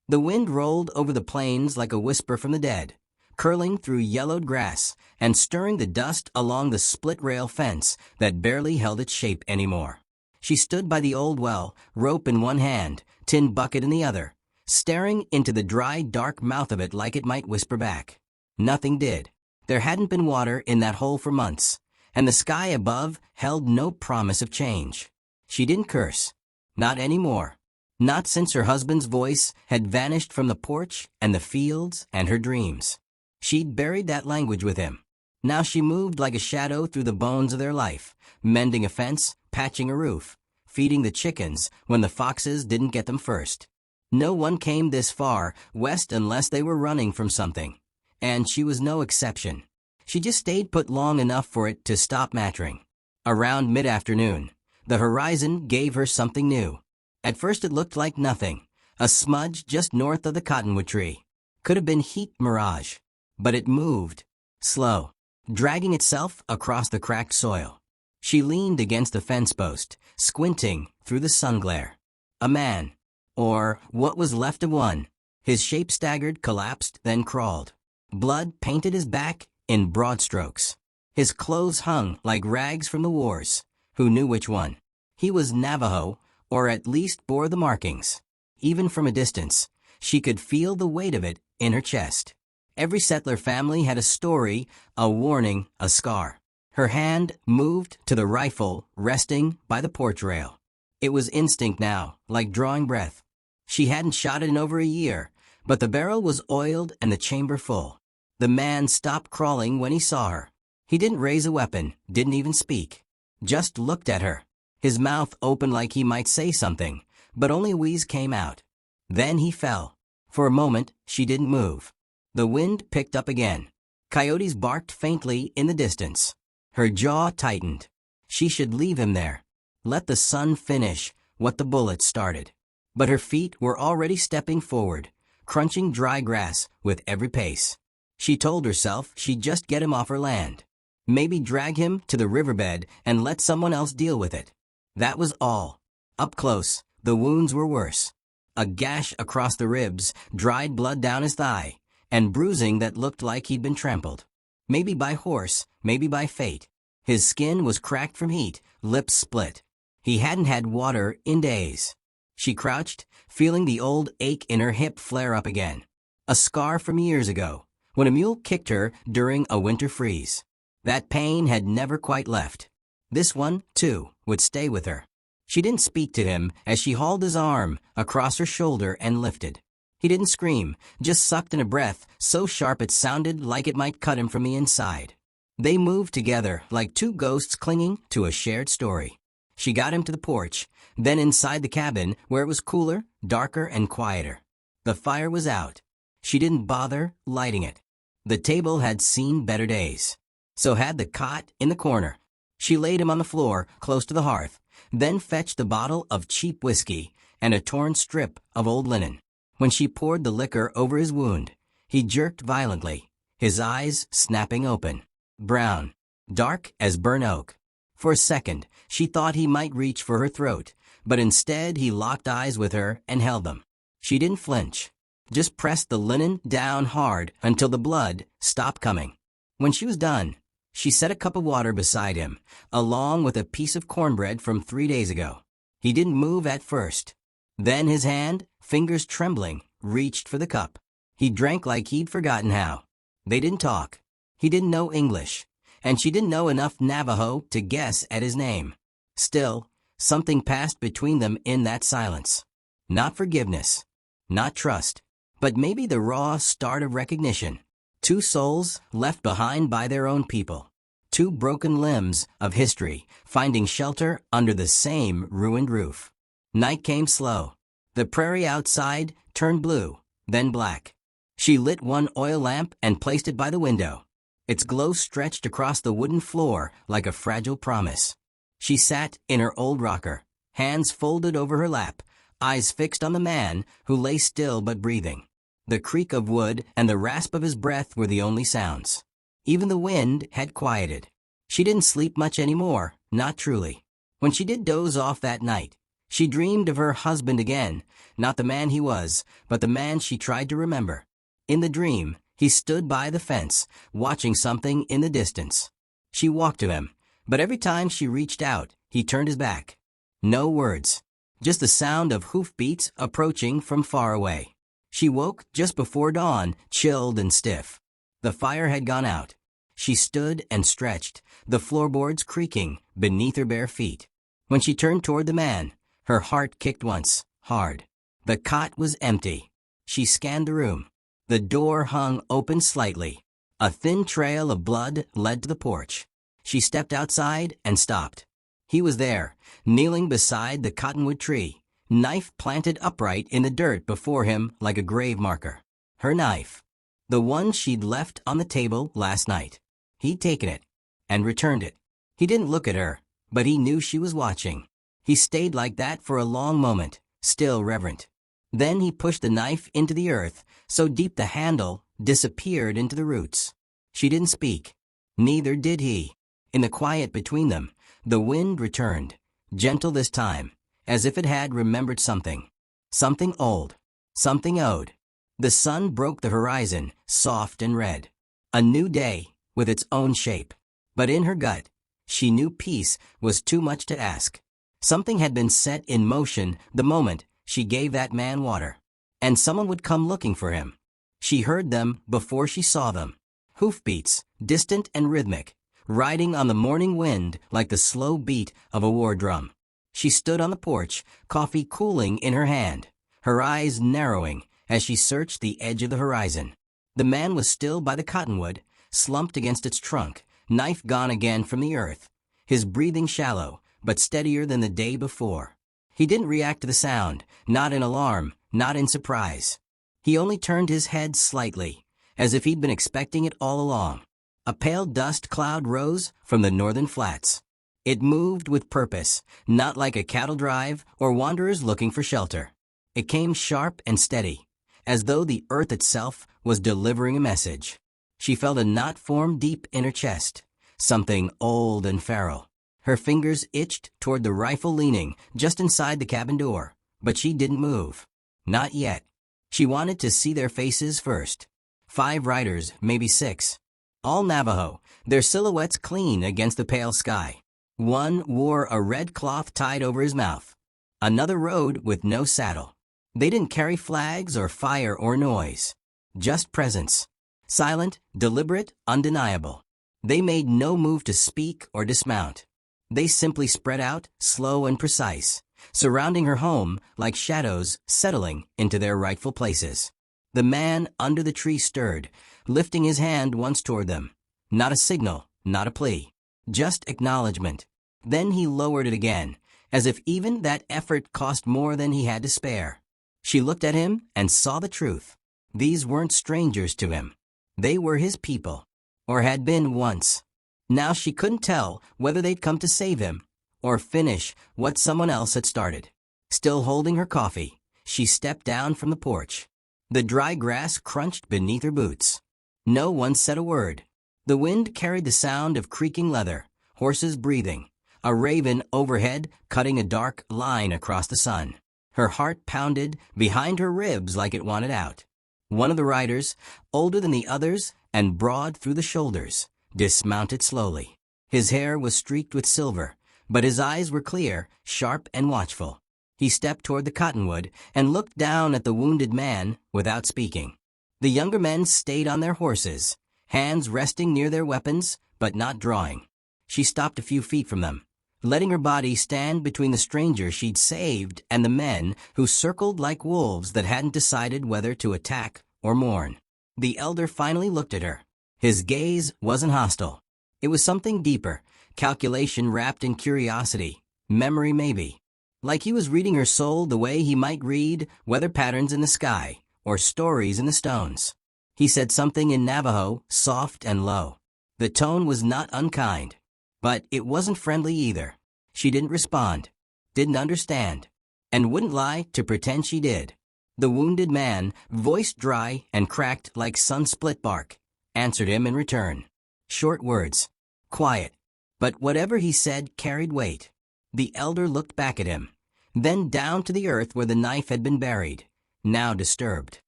The wind rolled over the plains like a whisper from the dead, curling through yellowed grass and stirring the dust along the split-rail fence that barely held its shape anymore. She stood by the old well, rope in one hand, tin bucket in the other, staring into the dry, dark mouth of it like it might whisper back. Nothing did. There hadn't been water in that hole for months, and the sky above held no promise of change. She didn't curse. Not anymore. Not since her husband's voice had vanished from the porch and the fields and her dreams. She'd buried that language with him. Now she moved like a shadow through the bones of their life, mending a fence, patching a roof, feeding the chickens when the foxes didn't get them first. No one came this far west unless they were running from something, and she was no exception. She just stayed put long enough for it to stop mattering. Around mid-afternoon, the horizon gave her something new. At first it looked like nothing, a smudge just north of the cottonwood tree. Could have been heat mirage. But it moved, slow, dragging itself across the cracked soil. She leaned against the fence post, squinting through the sun glare. A man, or what was left of one. His shape staggered, collapsed, then crawled. Blood painted his back in broad strokes. His clothes hung like rags from the wars. Who knew which one? He was Navajo, or at least bore the markings. Even from a distance, she could feel the weight of it in her chest. Every settler family had a story, a warning, a scar. Her hand moved to the rifle resting by the porch rail. It was instinct now, like drawing breath. She hadn't shot it in over a year, but the barrel was oiled and the chamber full. The man stopped crawling when he saw her. He didn't raise a weapon, didn't even speak. Just looked at her. His mouth opened like he might say something, but only a wheeze came out. Then he fell. For a moment, she didn't move. The wind picked up again. Coyotes barked faintly in the distance. Her jaw tightened. She should leave him there. Let the sun finish what the bullets started. But her feet were already stepping forward, crunching dry grass with every pace. She told herself she'd just get him off her land. Maybe drag him to the riverbed and let someone else deal with it. That was all. Up close, the wounds were worse. A gash across the ribs, dried blood down his thigh, and bruising that looked like he'd been trampled. Maybe by horse, maybe by fate. His skin was cracked from heat, lips split. He hadn't had water in days. She crouched, feeling the old ache in her hip flare up again. A scar from years ago, when a mule kicked her during a winter freeze. That pain had never quite left. This one, too, would stay with her. She didn't speak to him as she hauled his arm across her shoulder and lifted. He didn't scream, just sucked in a breath so sharp it sounded like it might cut him from the inside. They moved together like two ghosts clinging to a shared story. She got him to the porch, then inside the cabin where it was cooler, darker, and quieter. The fire was out. She didn't bother lighting it. The table had seen better days. So had the cot in the corner. She laid him on the floor, close to the hearth, then fetched the bottle of cheap whiskey and a torn strip of old linen. When she poured the liquor over his wound, he jerked violently, his eyes snapping open. Brown, dark as burnt oak. For a second, she thought he might reach for her throat, but instead he locked eyes with her and held them. She didn't flinch, just pressed the linen down hard until the blood stopped coming. When she was done, she set a cup of water beside him, along with a piece of cornbread from 3 days ago. He didn't move at first. Then his hand, fingers trembling, reached for the cup. He drank like he'd forgotten how. They didn't talk. He didn't know English, and she didn't know enough Navajo to guess at his name. Still, something passed between them in that silence. Not forgiveness, not trust, but maybe the raw start of recognition. Two souls left behind by their own people. Two broken limbs of history finding shelter under the same ruined roof. Night came slow. The prairie outside turned blue, then black. She lit one oil lamp and placed it by the window. Its glow stretched across the wooden floor like a fragile promise. She sat in her old rocker, hands folded over her lap, eyes fixed on the man who lay still but breathing. The creak of wood and the rasp of his breath were the only sounds. Even the wind had quieted. She didn't sleep much anymore, not truly. When she did doze off that night, She dreamed of her husband again, not the man he was, but the man she tried to remember. In the dream, he stood by the fence, watching something in the distance. She walked to him, but every time she reached out, he turned his back. No words, just the sound of hoofbeats approaching from far away. She woke just before dawn, chilled and stiff. The fire had gone out. She stood and stretched, the floorboards creaking beneath her bare feet. When she turned toward the man, her heart kicked once, hard. The cot was empty. She scanned the room. The door hung open slightly. A thin trail of blood led to the porch. She stepped outside and stopped. He was there, kneeling beside the cottonwood tree, knife planted upright in the dirt before him like a grave marker. Her knife. The one she'd left on the table last night. He'd taken it and returned it. He didn't look at her, but he knew she was watching. He stayed like that for a long moment, still reverent. Then he pushed the knife into the earth, so deep the handle disappeared into the roots. She didn't speak. Neither did he. In the quiet between them, the wind returned, gentle this time, as if it had remembered something. Something old. Something owed. The sun broke the horizon, soft and red. A new day, with its own shape. But in her gut, she knew peace was too much to ask. Something had been set in motion the moment she gave that man water. And someone would come looking for him. She heard them before she saw them. Hoofbeats, distant and rhythmic, riding on the morning wind like the slow beat of a war drum. She stood on the porch, coffee cooling in her hand, her eyes narrowing as she searched the edge of the horizon. The man was still by the cottonwood, slumped against its trunk, knife gone again from the earth, his breathing shallow, but steadier than the day before. He didn't react to the sound, not in alarm, not in surprise. He only turned his head slightly, as if he'd been expecting it all along. A pale dust cloud rose from the northern flats. It moved with purpose, not like a cattle drive or wanderers looking for shelter. It came sharp and steady, as though the earth itself was delivering a message. She felt a knot form deep in her chest, something old and feral. Her fingers itched toward the rifle leaning just inside the cabin door, but she didn't move. Not yet. She wanted to see their faces first. 5 riders, maybe 6. All Navajo, their silhouettes clean against the pale sky. One wore a red cloth tied over his mouth. Another rode with no saddle. They didn't carry flags or fire or noise. Just presence. Silent, deliberate, undeniable. They made no move to speak or dismount. They simply spread out, slow and precise, surrounding her home like shadows settling into their rightful places. The man under the tree stirred, lifting his hand once toward them. Not a signal, not a plea. Just acknowledgement. Then he lowered it again, as if even that effort cost more than he had to spare. She looked at him and saw the truth. These weren't strangers to him. They were his people, or had been once. Now she couldn't tell whether they'd come to save him, or finish what someone else had started. Still holding her coffee, she stepped down from the porch. The dry grass crunched beneath her boots. No one said a word. The wind carried the sound of creaking leather, horses breathing, a raven overhead cutting a dark line across the sun. Her heart pounded behind her ribs like it wanted out. One of the riders, older than the others and broad through the shoulders, dismounted slowly. His hair was streaked with silver, but his eyes were clear, sharp and watchful. He stepped toward the cottonwood and looked down at the wounded man without speaking. The younger men stayed on their horses, hands resting near their weapons, but not drawing. She stopped a few feet from them, letting her body stand between the stranger she'd saved and the men who circled like wolves that hadn't decided whether to attack or mourn. The elder finally looked at her. His gaze wasn't hostile. It was something deeper, calculation wrapped in curiosity, memory maybe. Like he was reading her soul the way he might read weather patterns in the sky or stories in the stones. He said something in Navajo, soft and low. The tone was not unkind, but it wasn't friendly either. She didn't respond, didn't understand, and wouldn't lie to pretend she did. The wounded man, voice dry and cracked like sun-split bark, answered him in return. Short words, quiet, but whatever he said carried weight. The elder looked back at him, then down to the earth where the knife had been buried, now disturbed.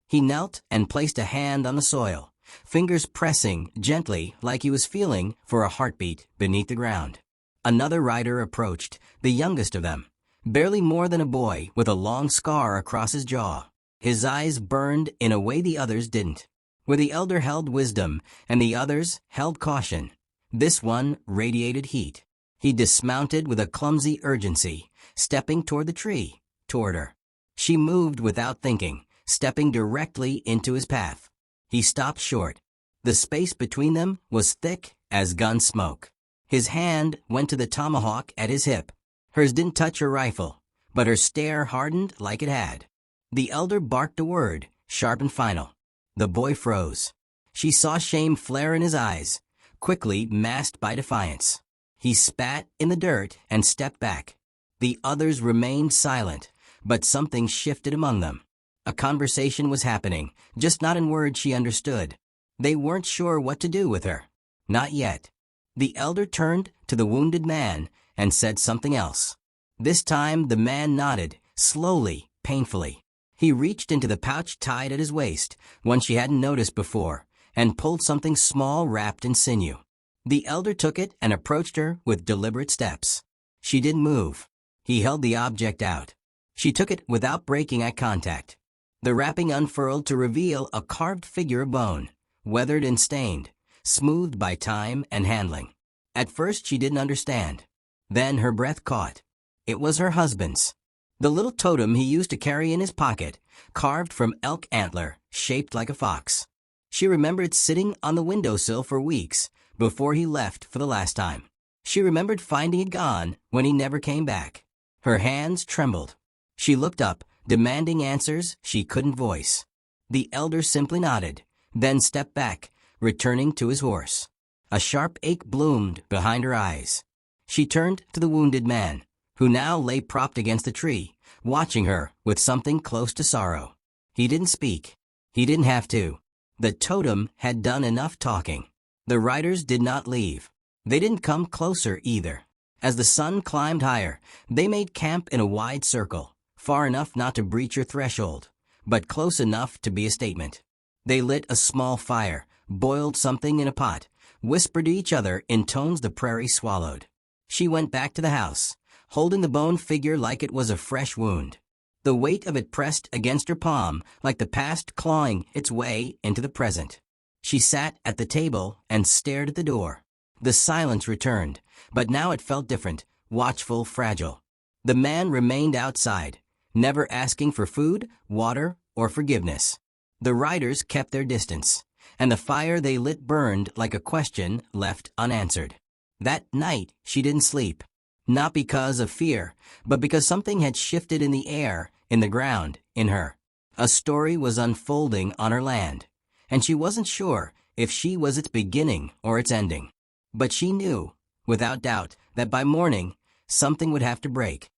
He knelt and placed a hand on the soil, fingers pressing gently like he was feeling for a heartbeat beneath the ground. Another rider approached, the youngest of them, barely more than a boy with a long scar across his jaw. His eyes burned in a way the others didn't. Where the elder held wisdom and the others held caution, this one radiated heat. He dismounted with a clumsy urgency, stepping toward the tree, toward her. She moved without thinking, stepping directly into his path. He stopped short. The space between them was thick as gun smoke. His hand went to the tomahawk at his hip. Hers didn't touch her rifle, but her stare hardened like it had. The elder barked a word, sharp and final. The boy froze. She saw shame flare in his eyes, quickly masked by defiance. He spat in the dirt and stepped back. The others remained silent, but something shifted among them. A conversation was happening, just not in words she understood. They weren't sure what to do with her. Not yet. The elder turned to the wounded man and said something else. This time the man nodded, slowly, painfully. He reached into the pouch tied at his waist, one she hadn't noticed before, and pulled something small wrapped in sinew. The elder took it and approached her with deliberate steps. She didn't move. He held the object out. She took it without breaking eye contact. The wrapping unfurled to reveal a carved figure of bone, weathered and stained, smoothed by time and handling. At first she didn't understand. Then her breath caught. It was her husband's. The little totem he used to carry in his pocket, carved from elk antler, shaped like a fox. She remembered sitting on the windowsill for weeks before he left for the last time. She remembered finding it gone when he never came back. Her hands trembled. She looked up, demanding answers she couldn't voice. The elder simply nodded, then stepped back, returning to his horse. A sharp ache bloomed behind her eyes. She turned to the wounded man, who now lay propped against the tree, watching her with something close to sorrow. He didn't speak. He didn't have to. The totem had done enough talking. The riders did not leave. They didn't come closer either. As the sun climbed higher, they made camp in a wide circle, far enough not to breach her threshold, but close enough to be a statement. They lit a small fire, boiled something in a pot, whispered to each other in tones the prairie swallowed. She went back to the house, holding the bone figure like it was a fresh wound. The weight of it pressed against her palm like the past clawing its way into the present. She sat at the table and stared at the door. The silence returned, but now it felt different, watchful, fragile. The man remained outside, never asking for food, water, or forgiveness. The riders kept their distance, and the fire they lit burned like a question left unanswered. That night she didn't sleep. Not because of fear, but because something had shifted in the air, in the ground, in her. A story was unfolding on her land, and she wasn't sure if she was its beginning or its ending. But she knew, without doubt, that by morning, something would have to break.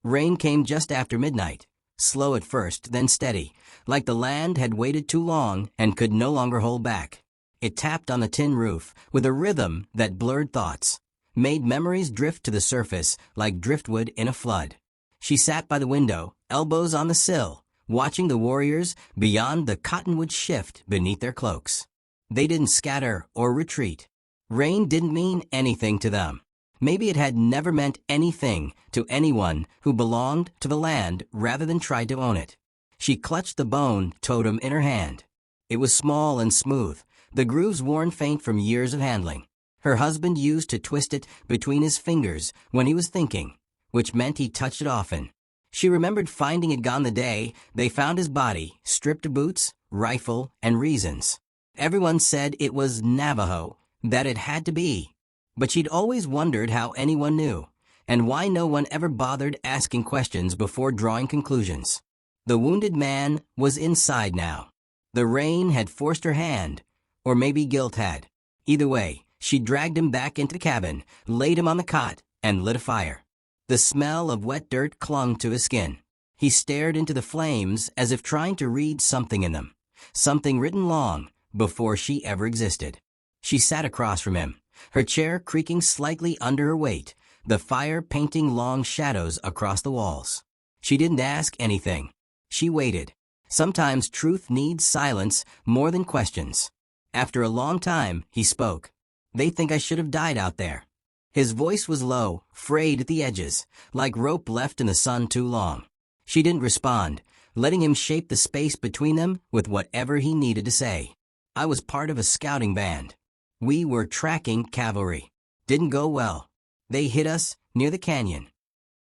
Rain came just after midnight, slow at first, then steady, like the land had waited too long and could no longer hold back. It tapped on the tin roof with a rhythm that blurred thoughts, made memories drift to the surface like driftwood in a flood. She sat by the window, elbows on the sill, watching the warriors beyond the cottonwood shift beneath their cloaks. They didn't scatter or retreat. Rain didn't mean anything to them. Maybe it had never meant anything to anyone who belonged to the land rather than tried to own it. She clutched the bone totem in her hand. It was small and smooth, the grooves worn faint from years of handling. Her husband used to twist it between his fingers when he was thinking, which meant he touched it often. She remembered finding it gone the day they found his body, stripped of boots, rifle, and reasons. Everyone said it was Navajo, that it had to be. But she'd always wondered how anyone knew, and why no one ever bothered asking questions before drawing conclusions. The wounded man was inside now. The rain had forced her hand, or maybe guilt had. Either way, she dragged him back into the cabin, laid him on the cot, and lit a fire. The smell of wet dirt clung to his skin. He stared into the flames as if trying to read something in them, something written long before she ever existed. She sat across from him, her chair creaking slightly under her weight, the fire painting long shadows across the walls. She didn't ask anything. She waited. Sometimes truth needs silence more than questions. After a long time, he spoke. "They think I should have died out there." His voice was low, frayed at the edges, like rope left in the sun too long. She didn't respond, letting him shape the space between them with whatever he needed to say. "I was part of a scouting band. We were tracking cavalry. Didn't go well. They hit us near the canyon."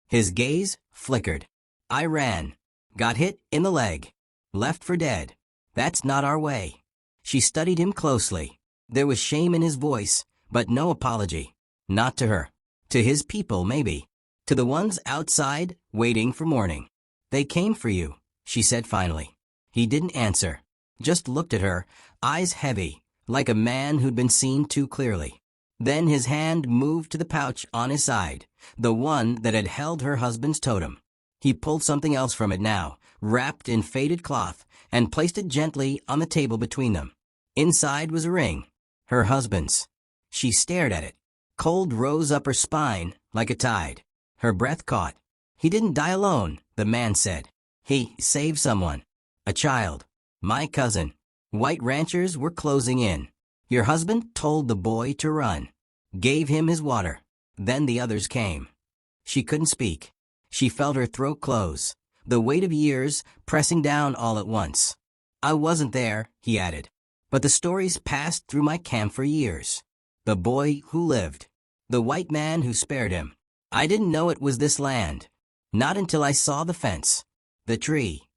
His gaze flickered. "I ran. Got hit in the leg. Left for dead. That's not our way." She studied him closely. There was shame in his voice, but no apology. Not to her. To his people, maybe. To the ones outside, waiting for morning. "They came for you," she said finally. He didn't answer. Just looked at her, eyes heavy, like a man who'd been seen too clearly. Then his hand moved to the pouch on his side, the one that had held her husband's totem. He pulled something else from it now, wrapped in faded cloth, and placed it gently on the table between them. Inside was a ring. Her husband's. She stared at it. Cold rose up her spine like a tide. Her breath caught. "He didn't die alone," the man said. "He saved someone. A child. My cousin. White ranchers were closing in. Your husband told the boy to run. Gave him his water. Then the others came." She couldn't speak. She felt her throat close, the weight of years pressing down all at once. "I wasn't there," he added. "But the stories passed through my camp for years. The boy who lived. The white man who spared him. I didn't know it was this land. Not until I saw the fence. The tree."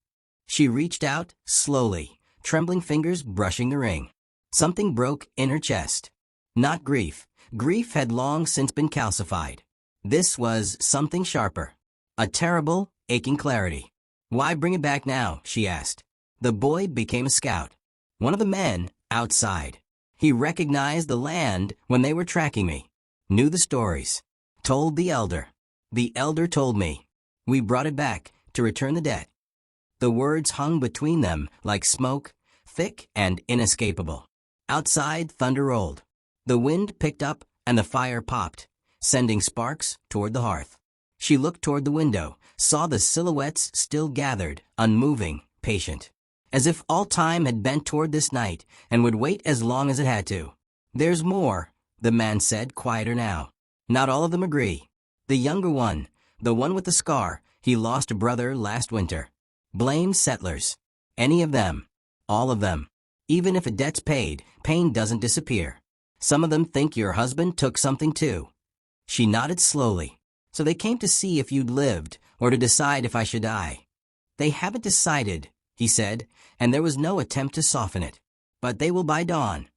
She reached out, slowly, trembling fingers brushing the ring. Something broke in her chest. Not grief. Grief had long since been calcified. This was something sharper. A terrible, aching clarity. "Why bring it back now?" she asked. "The boy became a scout. One of the men outside. He recognized the land when they were tracking me. Knew the stories. Told the elder. The elder told me. We brought it back to return the debt." The words hung between them like smoke, thick and inescapable. Outside, thunder rolled. The wind picked up and the fire popped, sending sparks toward the hearth. She looked toward the window, saw the silhouettes still gathered, unmoving, patient. As if all time had bent toward this night and would wait as long as it had to. "There's more," the man said, quieter now. "Not all of them agree. The younger one, the one with the scar, he lost a brother last winter. Blame settlers. Any of them. All of them. Even if a debt's paid, pain doesn't disappear. Some of them think your husband took something too." She nodded slowly. "So they came to see if you'd lived, or to decide if I should die." "They haven't decided," he said, and there was no attempt to soften it. "But they will by dawn."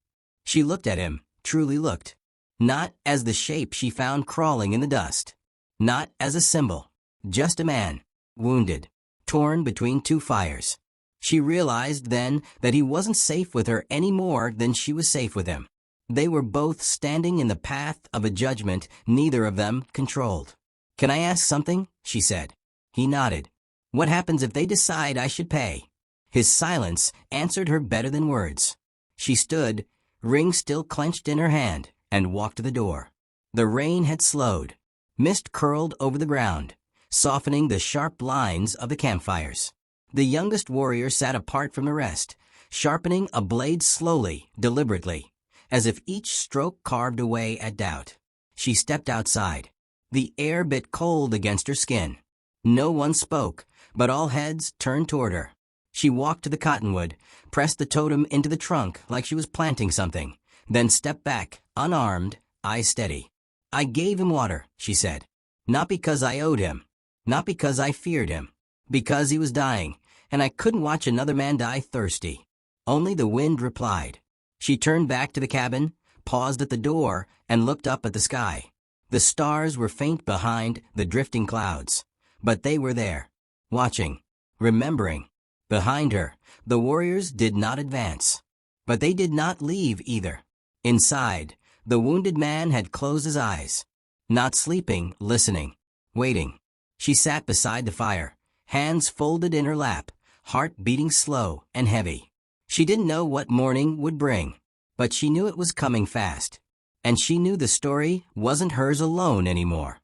She looked at him, truly looked. Not as the shape she found crawling in the dust. Not as a symbol. Just a man. Wounded. Torn between two fires. She realized then that he wasn't safe with her any more than she was safe with him. They were both standing in the path of a judgment neither of them controlled. "Can I ask something?" she said. He nodded. "What happens if they decide I should pay?" His silence answered her better than words. She stood, ring still clenched in her hand, and walked to the door. The rain had slowed. Mist curled over the ground, softening the sharp lines of the campfires. The youngest warrior sat apart from the rest, sharpening a blade slowly, deliberately, as if each stroke carved away at doubt. She stepped outside. The air bit cold against her skin. No one spoke, but all heads turned toward her. She walked to the cottonwood, pressed the totem into the trunk like she was planting something, then stepped back, unarmed, eyes steady. "I gave him water," she said. "Not because I owed him. Not because I feared him. Because he was dying, and I couldn't watch another man die thirsty." Only the wind replied. She turned back to the cabin, paused at the door, and looked up at the sky. The stars were faint behind the drifting clouds, but they were there, watching, remembering. Behind her, the warriors did not advance, but they did not leave either. Inside, the wounded man had closed his eyes, not sleeping, listening, waiting. She sat beside the fire, hands folded in her lap, heart beating slow and heavy. She didn't know what morning would bring, but she knew it was coming fast. And she knew the story wasn't hers alone anymore.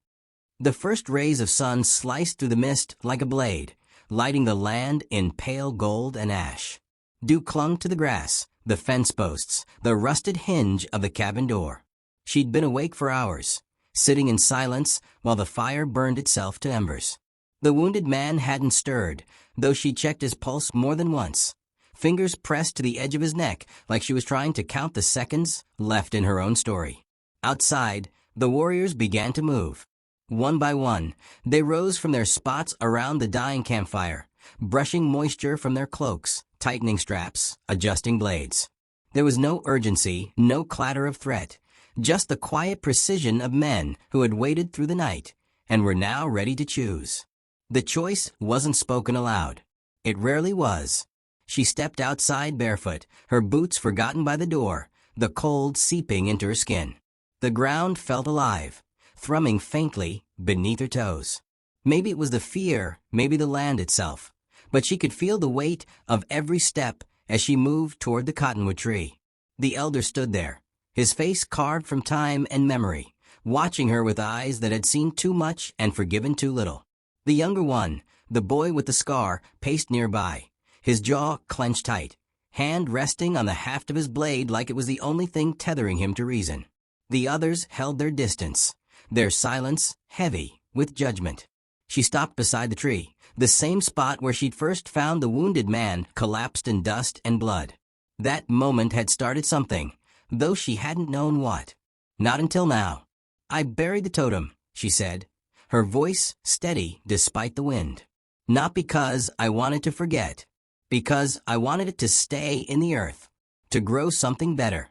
The first rays of sun sliced through the mist like a blade, lighting the land in pale gold and ash. Dew clung to the grass, the fence posts, the rusted hinge of the cabin door. She'd been awake for hours, sitting in silence while the fire burned itself to embers. The wounded man hadn't stirred, though she checked his pulse more than once. Fingers pressed to the edge of his neck like she was trying to count the seconds left in her own story. Outside, the warriors began to move. One by one, they rose from their spots around the dying campfire, brushing moisture from their cloaks, tightening straps, adjusting blades. There was no urgency, no clatter of threat, just the quiet precision of men who had waited through the night and were now ready to choose. The choice wasn't spoken aloud. It rarely was. She stepped outside barefoot, her boots forgotten by the door, the cold seeping into her skin. The ground felt alive, thrumming faintly beneath her toes. Maybe it was the fear, maybe the land itself, but she could feel the weight of every step as she moved toward the cottonwood tree. The elder stood there, his face carved from time and memory, watching her with eyes that had seen too much and forgiven too little. The younger one, the boy with the scar, paced nearby, his jaw clenched tight, hand resting on the haft of his blade like it was the only thing tethering him to reason. The others held their distance, their silence heavy with judgment. She stopped beside the tree, the same spot where she'd first found the wounded man collapsed in dust and blood. That moment had started something, though she hadn't known what. Not until now. "I buried the totem," she said, her voice steady despite the wind. "Not because I wanted to forget, because I wanted it to stay in the earth, to grow something better."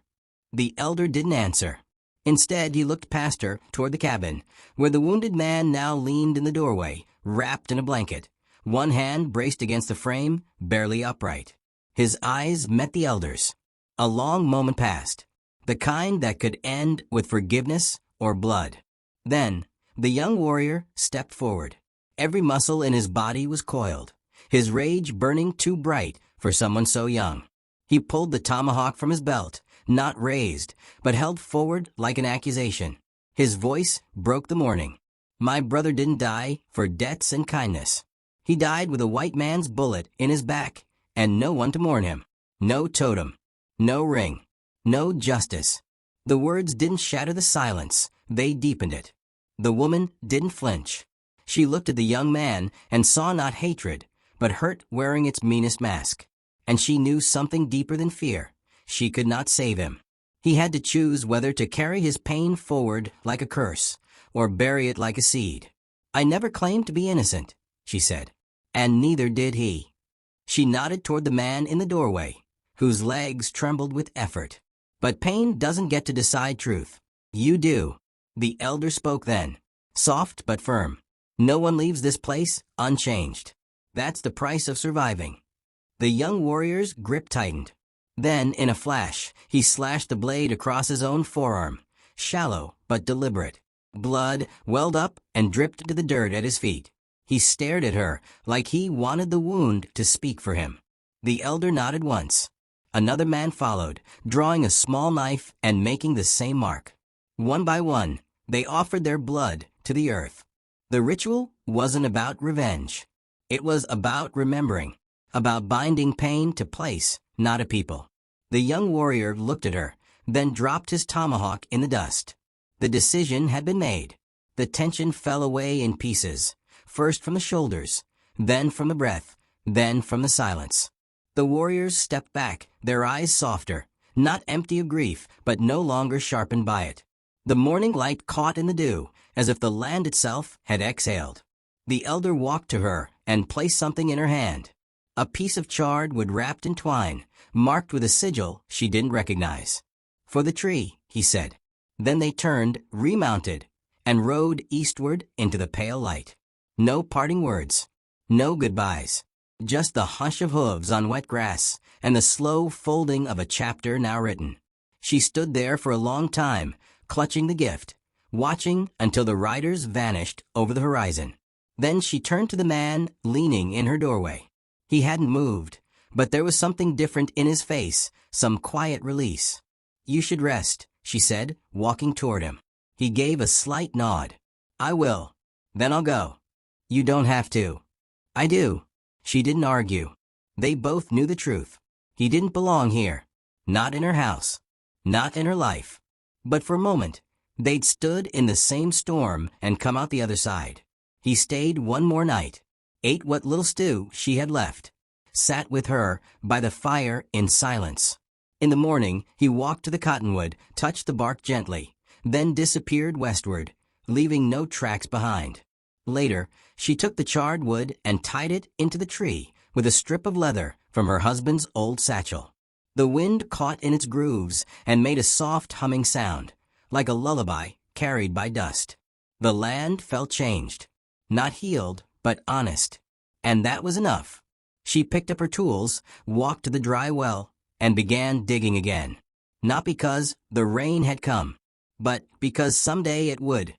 The elder didn't answer. Instead, he looked past her toward the cabin, where the wounded man now leaned in the doorway, wrapped in a blanket, one hand braced against the frame, barely upright. His eyes met the elder's. A long moment passed, the kind that could end with forgiveness or blood. Then, the young warrior stepped forward. Every muscle in his body was coiled, his rage burning too bright for someone so young. He pulled the tomahawk from his belt, not raised, but held forward like an accusation. His voice broke the morning. "My brother didn't die for debts and kindness. He died with a white man's bullet in his back, and no one to mourn him. No totem, no ring, no justice." The words didn't shatter the silence, they deepened it. The woman didn't flinch. She looked at the young man and saw not hatred, but hurt wearing its meanest mask. And she knew something deeper than fear. She could not save him. He had to choose whether to carry his pain forward like a curse, or bury it like a seed. "I never claimed to be innocent," she said. "And neither did he." She nodded toward the man in the doorway, whose legs trembled with effort. "But pain doesn't get to decide truth. You do." The elder spoke then, soft but firm. "No one leaves this place unchanged. That's the price of surviving." The young warrior's grip tightened. Then, in a flash, he slashed the blade across his own forearm, shallow but deliberate. Blood welled up and dripped into the dirt at his feet. He stared at her like he wanted the wound to speak for him. The elder nodded once. Another man followed, drawing a small knife and making the same mark. One by one, they offered their blood to the earth. The ritual wasn't about revenge. It was about remembering, about binding pain to place, not a people. The young warrior looked at her, then dropped his tomahawk in the dust. The decision had been made. The tension fell away in pieces, first from the shoulders, then from the breath, then from the silence. The warriors stepped back, their eyes softer, not empty of grief, but no longer sharpened by it. The morning light caught in the dew, as if the land itself had exhaled. The elder walked to her and placed something in her hand. A piece of charred wood wrapped in twine, marked with a sigil she didn't recognize. "For the tree," he said. Then they turned, remounted, and rode eastward into the pale light. No parting words, no goodbyes, just the hush of hooves on wet grass and the slow folding of a chapter now written. She stood there for a long time, clutching the gift, watching until the riders vanished over the horizon. Then she turned to the man leaning in her doorway. He hadn't moved, but there was something different in his face, some quiet release. "You should rest," she said, walking toward him. He gave a slight nod. "I will." Then I'll go. You don't have to. I do. She didn't argue. They both knew the truth. He didn't belong here. Not in her house. Not in her life. But for a moment, they'd stood in the same storm and come out the other side. He stayed one more night, ate what little stew she had left, sat with her by the fire in silence. In the morning, he walked to the cottonwood, touched the bark gently, then disappeared westward, leaving no tracks behind. Later, she took the charred wood and tied it into the tree with a strip of leather from her husband's old satchel. The wind caught in its grooves and made a soft humming sound, like a lullaby carried by dust. The land felt changed. Not healed, but honest. And that was enough. She picked up her tools, walked to the dry well, and began digging again. Not because the rain had come, but because someday it would.